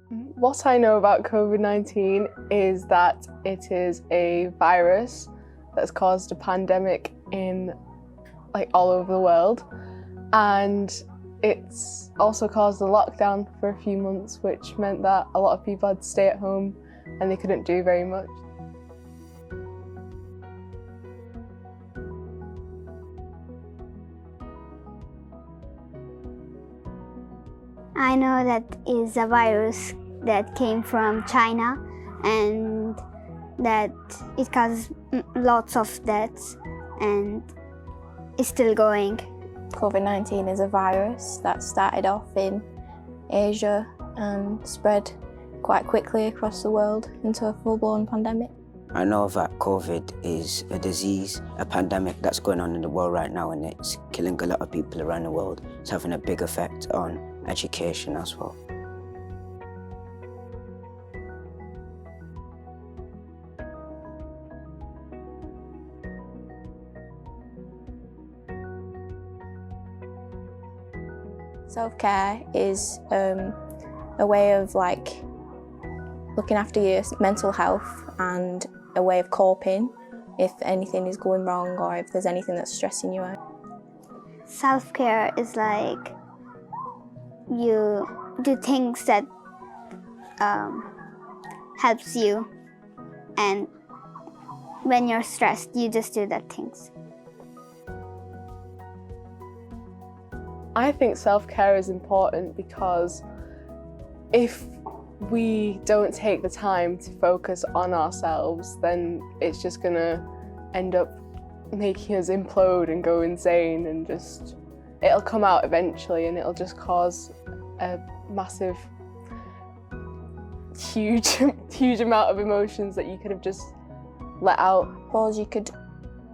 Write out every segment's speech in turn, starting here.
What I know about COVID-19 is that it is a virus that's caused a pandemic in all over the world, and it's also caused a lockdown for a few months, which meant that a lot of people had to stay at home and they couldn't do very much. I know that is a virus that came from China and that it causes lots of deaths and is still going. COVID-19 is a virus that started off in Asia and spread quite quickly across the world into a full-blown pandemic. I know that COVID is a disease, a pandemic that's going on in the world right now, and it's killing a lot of people around the world. It's having a big effect on education as well. Self-care is a way of looking after your mental health and a way of coping if anything is going wrong or if there's anything that's stressing you out. Self-care is like you do things that helps you, and when you're stressed you just do that things. I think self-care is important because if we don't take the time to focus on ourselves, then it's just gonna end up making us implode and go insane, and it'll come out eventually and it'll just cause a massive, huge amount of emotions that you could have just let out. Suppose you could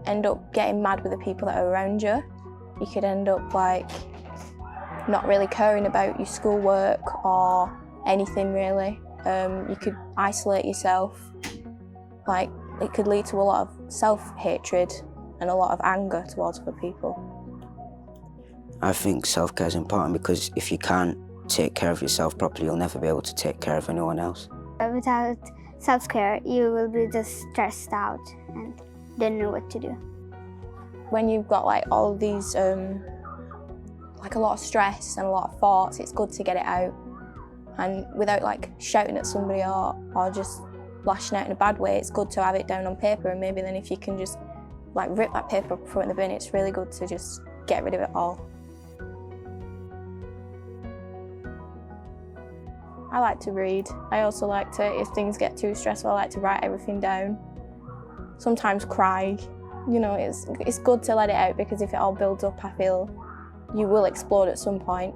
end up getting mad with the people that are around you. You could end up not really caring about your schoolwork or anything really. You could isolate yourself. It could lead to a lot of self-hatred and a lot of anger towards other people. I think self-care is important because if you can't take care of yourself properly, you'll never be able to take care of anyone else. Without self-care, you will be just stressed out and don't know what to do. When you've got all of these, a lot of stress and a lot of thoughts, it's good to get it out. And without shouting at somebody or just lashing out in a bad way, it's good to have it down on paper, and maybe then if you can just rip that paper up, throw it in the bin, it's really good to just get rid of it all. I like to read. I also like to, if things get too stressful, I like to write everything down. Sometimes cry. You know, it's good to let it out, because if it all builds up, I feel you will explode at some point.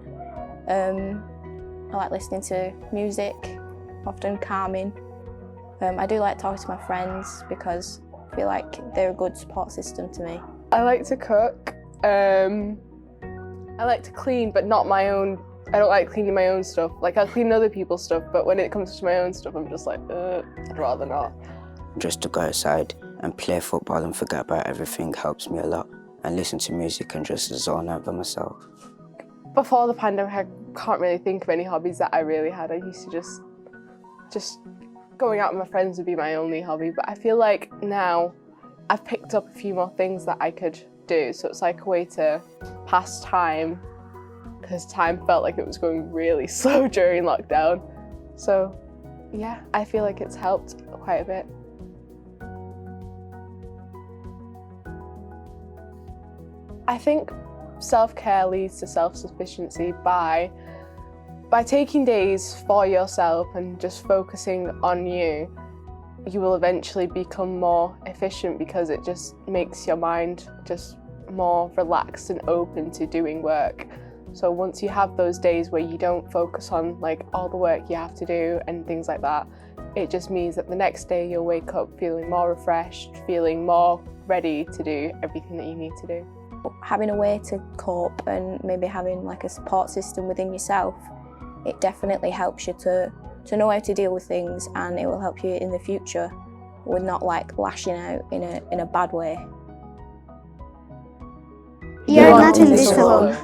I like listening to music, often calming. I do like talking to my friends because I feel like they're a good support system to me. I like to cook. I like to clean, but not my own. I don't like cleaning my own stuff. I'll clean other people's stuff, but when it comes to my own stuff, I'm just I'd rather not. Just to go outside and play football and forget about everything helps me a lot, and listen to music and just zone out by myself. Before the pandemic, I can't really think of any hobbies that I really had. I used to just going out with my friends would be my only hobby, but I feel like now I've picked up a few more things that I could do, so it's like a way to pass time, because time felt like it was going really slow during lockdown. So yeah, I feel like it's helped quite a bit. I think self-care leads to self-sufficiency by taking days for yourself and just focusing on you. You will eventually become more efficient, because it just makes your mind just more relaxed and open to doing work. So once you have those days where you don't focus on all the work you have to do and things like that, it just means that the next day you'll wake up feeling more refreshed, feeling more ready to do everything that you need to do. Having a way to cope and maybe having a support system within yourself, it definitely helps you to know how to deal with things, and it will help you in the future with not lashing out in a bad way. You're not in this alone.